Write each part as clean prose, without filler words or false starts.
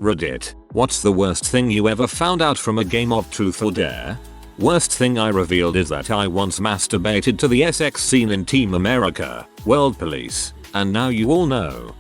Reddit, what's the worst thing you ever found out from a game of truth or dare? Worst thing I revealed is that I once masturbated to the SX scene in Team America, World Police, and now you all know.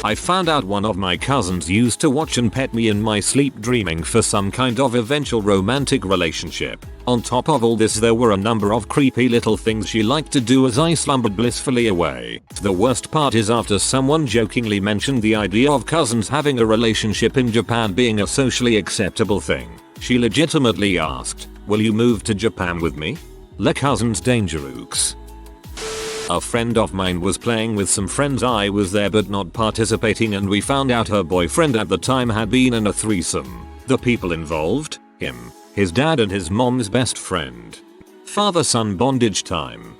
I found out one of my cousins used to watch and pet me in my sleep dreaming for some kind of eventual romantic relationship. On top of all this, there were a number of creepy little things she liked to do as I slumbered blissfully away. The worst part is after someone jokingly mentioned the idea of cousins having a relationship in Japan being a socially acceptable thing, she legitimately asked, "Will you move to Japan with me?" Le cousins dangereux. A friend of mine was playing with some friends. I was there but not participating, and we found out her boyfriend at the time had been in a threesome. The people involved? Him, his dad and his mom's best friend. Father-son bondage time.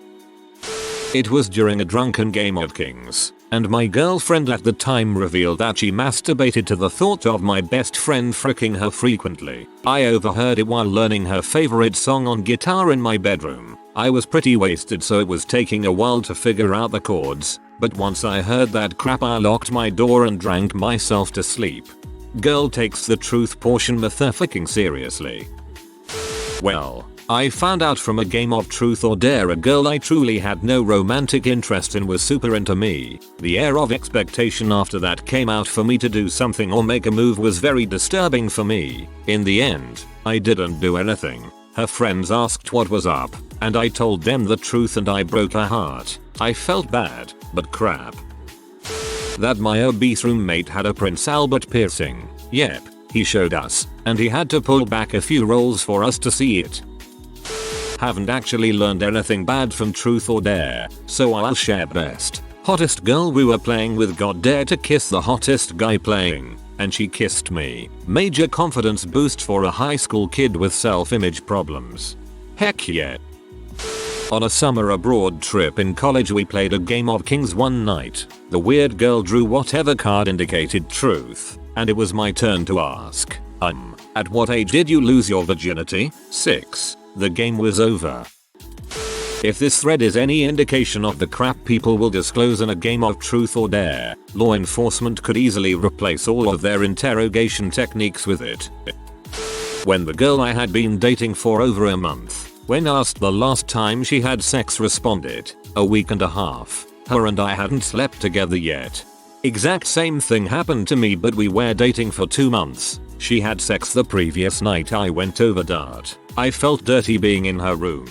It was during a drunken game of Kings, and my girlfriend at the time revealed that she masturbated to the thought of my best friend fricking her frequently. I overheard it while learning her favorite song on guitar in my bedroom. I was pretty wasted, so it was taking a while to figure out the chords, but once I heard that crap I locked my door and drank myself to sleep. Girl takes the truth portion motherfucking seriously. Well, I found out from a game of truth or dare a girl I truly had no romantic interest in was super into me. The air of expectation after that came out for me to do something or make a move was very disturbing for me. In the end, I didn't do anything. Her friends asked what was up, and I told them the truth and I broke her heart. I felt bad, but crap. That my obese roommate had a Prince Albert piercing. Yep, he showed us, and he had to pull back a few rolls for us to see it. Haven't actually learned anything bad from truth or dare, so I'll share best. Hottest girl we were playing with got dared to kiss the hottest guy playing, and she kissed me. Major confidence boost for a high school kid with self-image problems. Heck yeah. On a summer abroad trip in college, we played a game of Kings one night. The weird girl drew whatever card indicated truth, and it was my turn to ask, at what age did you lose your virginity? 6. The game was over. If this thread is any indication of the crap people will disclose in a game of truth or dare, law enforcement could easily replace all of their interrogation techniques with it. When the girl I had been dating for over a month, when asked the last time she had sex, responded, "A week and a half. Her and I hadn't slept together yet." Exact same thing happened to me, but we were dating for 2 months. She had sex the previous night I went over dart. I felt dirty being in her room.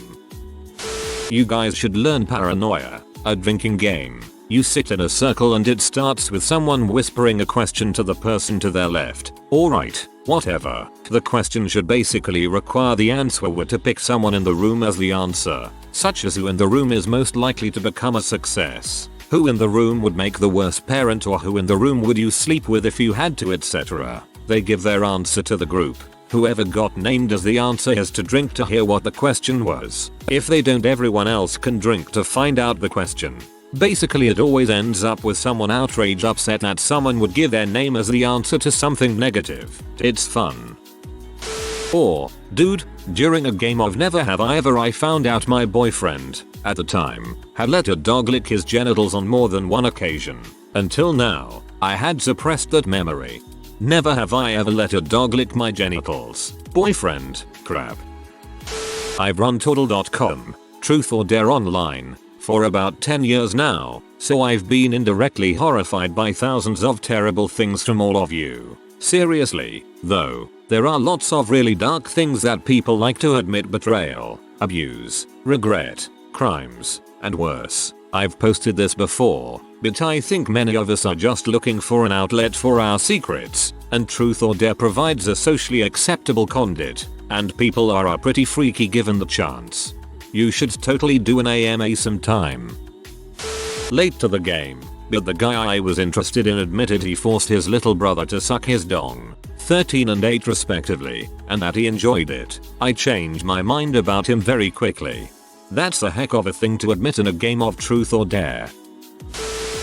You guys should learn paranoia. A drinking game. You sit in a circle and it starts with someone whispering a question to the person to their left. Alright, whatever. The question should basically require the answerer to pick someone in the room as the answer, such as who in the room is most likely to become a success, who in the room would make the worst parent, or who in the room would you sleep with if you had to, etc. They give their answer to the group. Whoever got named as the answer has to drink to hear what the question was. If they don't, everyone else can drink to find out the question. Basically, it always ends up with someone outraged, upset that someone would give their name as the answer to something negative. It's fun. Or, dude, during a game of Never Have I Ever, I found out my boyfriend, at the time, had let a dog lick his genitals on more than one occasion. Until now, I had suppressed that memory. Never have I ever let a dog lick my genitals. Boyfriend, crap. I've run Total.com, Truth or Dare Online, for about 10 years now, so I've been indirectly horrified by thousands of terrible things from all of you. Seriously, though, there are lots of really dark things that people like to admit: betrayal, abuse, regret, crimes, and worse. I've posted this before, but I think many of us are just looking for an outlet for our secrets, and Truth or Dare provides a socially acceptable conduit, and people are pretty freaky given the chance. You should totally do an AMA sometime. Late to the game, but the guy I was interested in admitted he forced his little brother to suck his dong, 13 and 8 respectively, and that he enjoyed it. I changed my mind about him very quickly. That's a heck of a thing to admit in a game of truth or dare.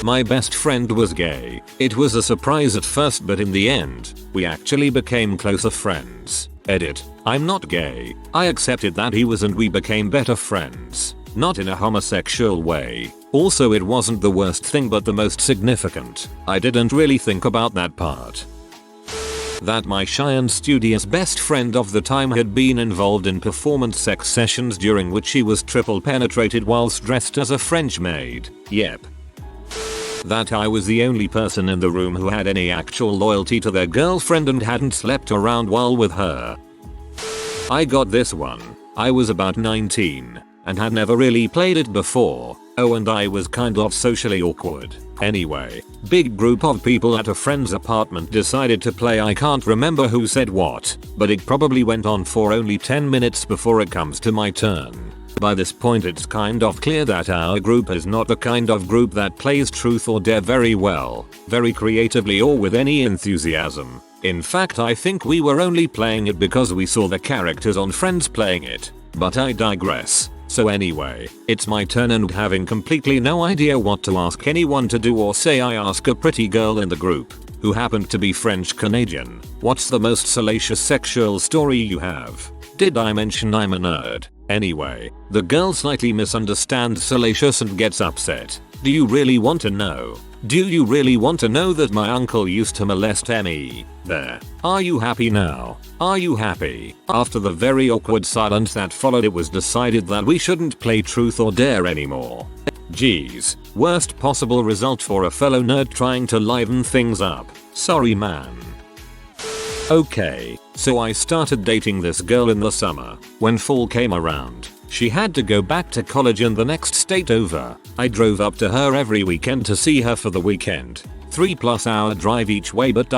My best friend was gay. It was a surprise at first, but in the end, we actually became closer friends. Edit. I'm not gay. I accepted that he was and we became better friends. Not in a homosexual way. Also, it wasn't the worst thing but the most significant. I didn't really think about that part. that my shy and studious best friend of the time had been involved in performance sex sessions during which she was triple penetrated whilst dressed as a French maid. Yep. That I was the only person in the room who had any actual loyalty to their girlfriend and hadn't slept around while with her. I got this one. I was about 19 and had never really played it before. Oh, and I was kind of socially awkward. Anyway, big group of people at a friend's apartment decided to play. I can't remember who said what, but it probably went on for only 10 minutes before it comes to my turn. By this point it's kind of clear that our group is not the kind of group that plays truth or dare very well, very creatively or with any enthusiasm. In fact, I think we were only playing it because we saw the characters on Friends playing it. But I digress. So anyway, it's my turn and having completely no idea what to ask anyone to do or say, I ask a pretty girl in the group, who happened to be French Canadian, what's the most salacious sexual story you have? Did I mention I'm a nerd? Anyway, the girl slightly misunderstands salacious and gets upset. Do you really want to know? Do you really want to know that my uncle used to molest me? There. Are you happy now? Are you happy? After the very awkward silence that followed, it was decided that we shouldn't play truth or dare anymore. Jeez. Worst possible result for a fellow nerd trying to liven things up. Sorry man. Okay, so I started dating this girl in the summer. When fall came around, she had to go back to college in the next state over. I drove up to her every weekend to see her for the weekend. 3+ hour drive each way, but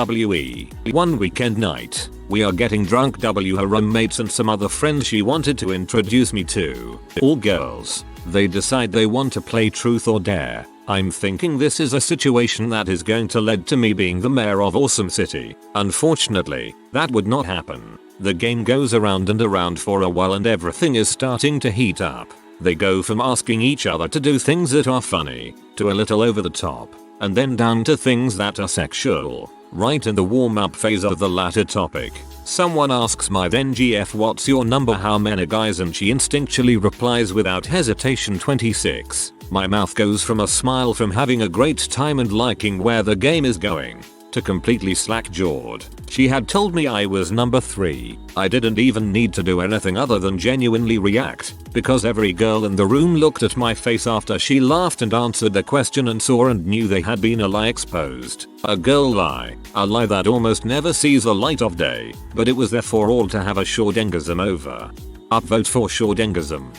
one weekend night, we are getting drunk. Her roommates and some other friends she wanted to introduce me to, all girls. They decide they want to play truth or dare. I'm thinking this is a situation that is going to lead to me being the mayor of Awesome City. Unfortunately, that would not happen. The game goes around and around for a while and everything is starting to heat up. They go from asking each other to do things that are funny, to a little over the top, and then down to things that are sexual. Right in the warm-up phase of the latter topic, someone asks my then GF, what's your number, how many guys, and she instinctually replies without hesitation 26. My mouth goes from a smile from having a great time and liking where the game is going, to completely slack-jawed. She had told me I was number 3. I didn't even need to do anything other than genuinely react, because every girl in the room looked at my face after she laughed and answered the question and saw and knew they had been a lie exposed. A girl lie. A lie that almost never sees the light of day, but it was there for all to have a Schwardengasm over. Upvote for Schwardengasm.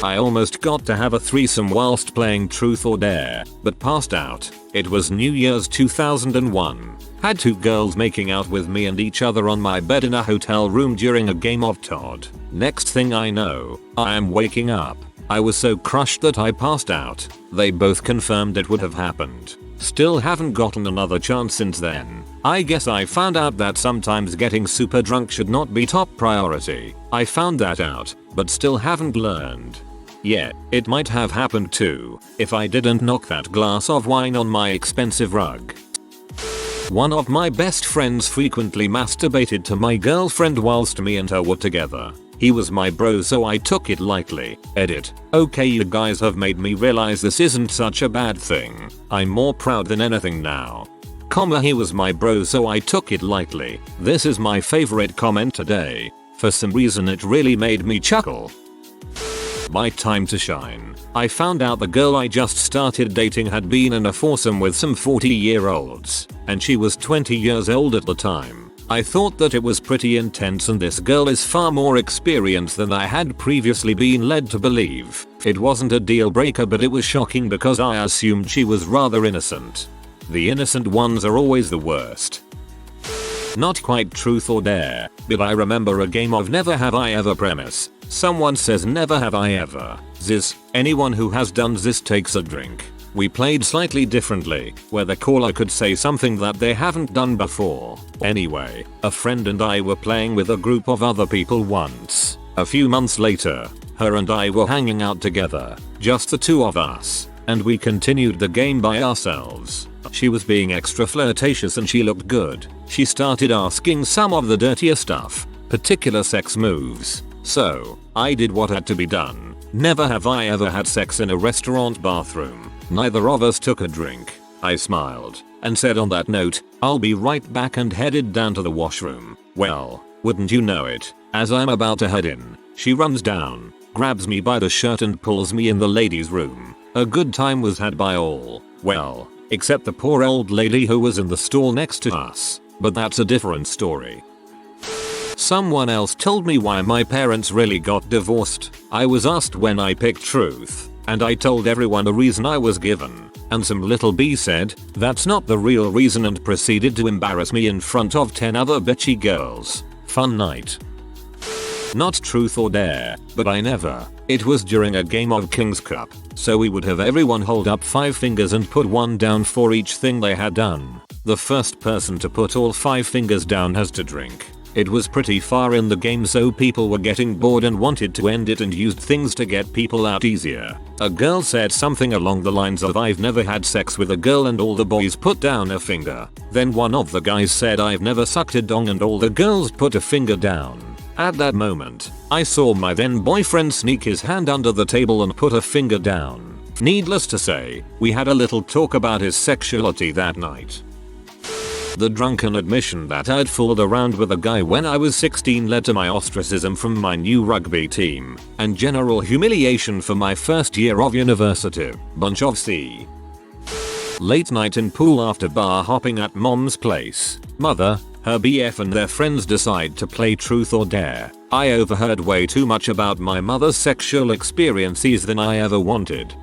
I almost got to have a threesome whilst playing truth or dare, but passed out. It was New Year's 2001. Had 2 girls making out with me and each other on my bed in a hotel room during a game of Todd. Next thing I know, I am waking up. I was so crushed that I passed out. They both confirmed it would have happened. Still haven't gotten another chance since then. I guess I found out that sometimes getting super drunk should not be top priority. I found that out, but still haven't learned. Yeah, it might have happened too, if I didn't knock that glass of wine on my expensive rug. One of my best friends frequently masturbated to my girlfriend whilst me and her were together. He was my bro, so I took it lightly. Edit. Okay, you guys have made me realize this isn't such a bad thing. I'm more proud than anything now. He was my bro, so I took it lightly. This is my favorite comment today. For some reason it really made me chuckle. My time to shine. I found out the girl I just started dating had been in a foursome with some 40-year-olds, and she was 20 years old at the time. I thought that it was pretty intense, and this girl is far more experienced than I had previously been led to believe. It wasn't a deal breaker, but it was shocking because I assumed she was rather innocent. The innocent ones are always the worst. Not quite truth or dare, but I remember a game of Never Have I Ever premise. Someone says never have I ever. This, anyone who has done this takes a drink. We played slightly differently, where the caller could say something that they haven't done before. Anyway, a friend and I were playing with a group of other people once. A few months later, her and I were hanging out together, just the 2 of us, and we continued the game by ourselves. She was being extra flirtatious and she looked good. She started asking some of the dirtier stuff, particular sex moves. So, I did what had to be done. Never have I ever had sex in a restaurant bathroom. Neither of us took a drink. I smiled and said on that note, I'll be right back, and headed down to the washroom. Well, wouldn't you know it, as I'm about to head in, she runs down, grabs me by the shirt and pulls me in the ladies' room. A good time was had by all. Well, except the poor old lady who was in the stall next to us. But that's a different story. Someone else told me why my parents really got divorced. I was asked when I picked truth, and I told everyone the reason I was given, and some little bee said, that's not the real reason, and proceeded to embarrass me in front of 10 other bitchy girls. Fun night. Not truth or dare, but I never. It was during a game of King's Cup, so we would have everyone hold up 5 fingers and put one down for each thing they had done. The first person to put all 5 fingers down has to drink. It was pretty far in the game, so people were getting bored and wanted to end it and used things to get people out easier. A girl said something along the lines of, I've never had sex with a girl, and all the boys put down a finger. Then one of the guys said, I've never sucked a dong, and all the girls put a finger down. At that moment, I saw my then boyfriend sneak his hand under the table and put a finger down. Needless to say, we had a little talk about his sexuality that night. The drunken admission that I'd fooled around with a guy when I was 16 led to my ostracism from my new rugby team, and general humiliation for my first year of university. Bunch of C. Late night in pool after bar hopping at mom's place. Mother, her BF and their friends decide to play truth or dare. I overheard way too much about my mother's sexual experiences than I ever wanted.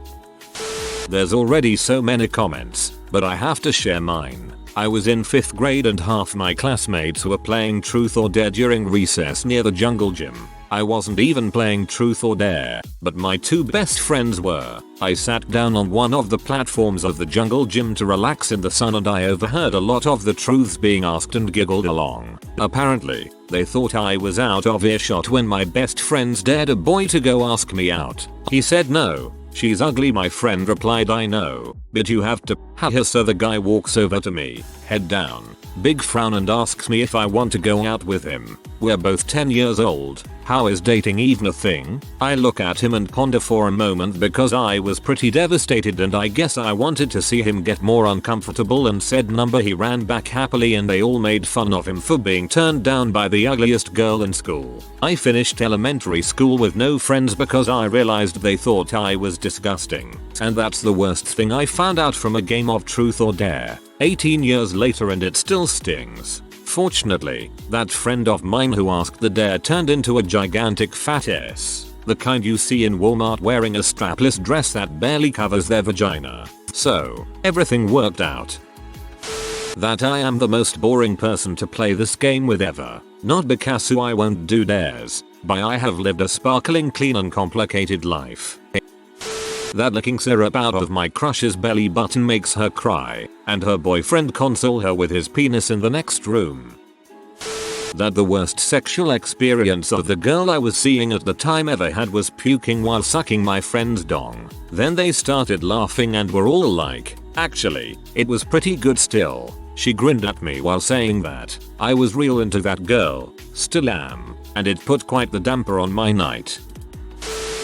There's already so many comments, but I have to share mine. I was in 5th grade and half my classmates were playing truth or dare during recess near the jungle gym. I wasn't even playing truth or dare, but my 2 best friends were. I sat down on one of the platforms of the jungle gym to relax in the sun, and I overheard a lot of the truths being asked and giggled along. Apparently, they thought I was out of earshot when my best friends dared a boy to go ask me out. He said no. She's ugly, my friend replied. I know, but you have to. Haha. So the guy walks over to me, head down, big frown, and asks me if I want to go out with him. We're both 10 years old. How is dating even a thing? I look at him and ponder for a moment because I was pretty devastated, and I guess I wanted to see him get more uncomfortable, and said number. He ran back happily and they all made fun of him for being turned down by the ugliest girl in school. I finished elementary school with no friends because I realized they thought I was disgusting. And that's the worst thing I found out from a game of truth or dare. 18 years later and it still stings. Fortunately, that friend of mine who asked the dare turned into a gigantic fat ass. The kind you see in Walmart wearing a strapless dress that barely covers their vagina. So, everything worked out. That I am the most boring person to play this game with ever. Not because I won't do dares, but I have lived a sparkling, clean, uncomplicated life. That licking syrup out of my crush's belly button makes her cry, and her boyfriend console her with his penis in the next room. That the worst sexual experience of the girl I was seeing at the time ever had was puking while sucking my friend's dong. Then they started laughing and were all like, actually, it was pretty good still. She grinned at me while saying that. I was real into that girl, still am, and it put quite the damper on my night.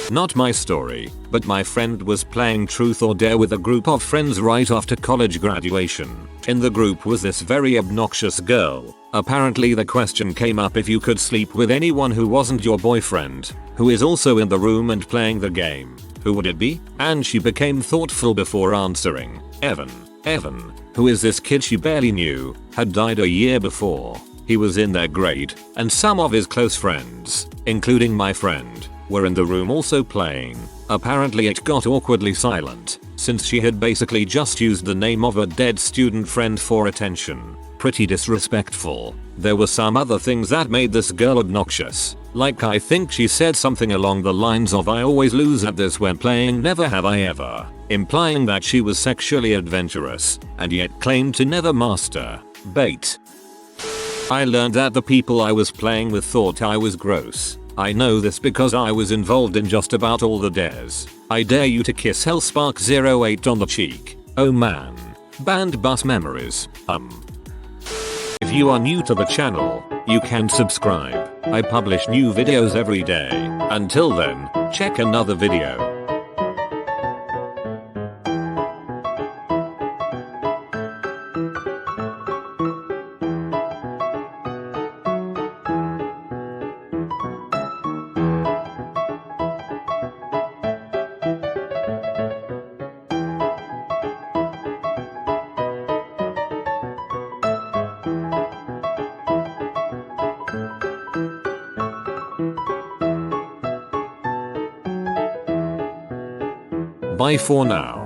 Not my story, but my friend was playing truth or dare with a group of friends right after college graduation. In the group was this very obnoxious girl. Apparently the question came up if you could sleep with anyone who wasn't your boyfriend, who is also in the room and playing the game. Who would it be? And she became thoughtful before answering. Evan. Evan, who is this kid she barely knew, had died a year before. He was in their grade, and some of his close friends, including my friend, were in the room also playing. Apparently it got awkwardly silent, since she had basically just used the name of a dead student friend for attention. Pretty disrespectful. There were some other things that made this girl obnoxious. Like I think she said something along the lines of I always lose at this when playing, never have I ever. Implying that she was sexually adventurous, and yet claimed to never master. Bait. I learned that the people I was playing with thought I was gross. I know this because I was involved in just about all the dares. I dare you to kiss Hellspark08 on the cheek. Oh man. Banned bus memories. If you are new to the channel, you can subscribe. I publish new videos every day. Until then, check another video. Bye for now.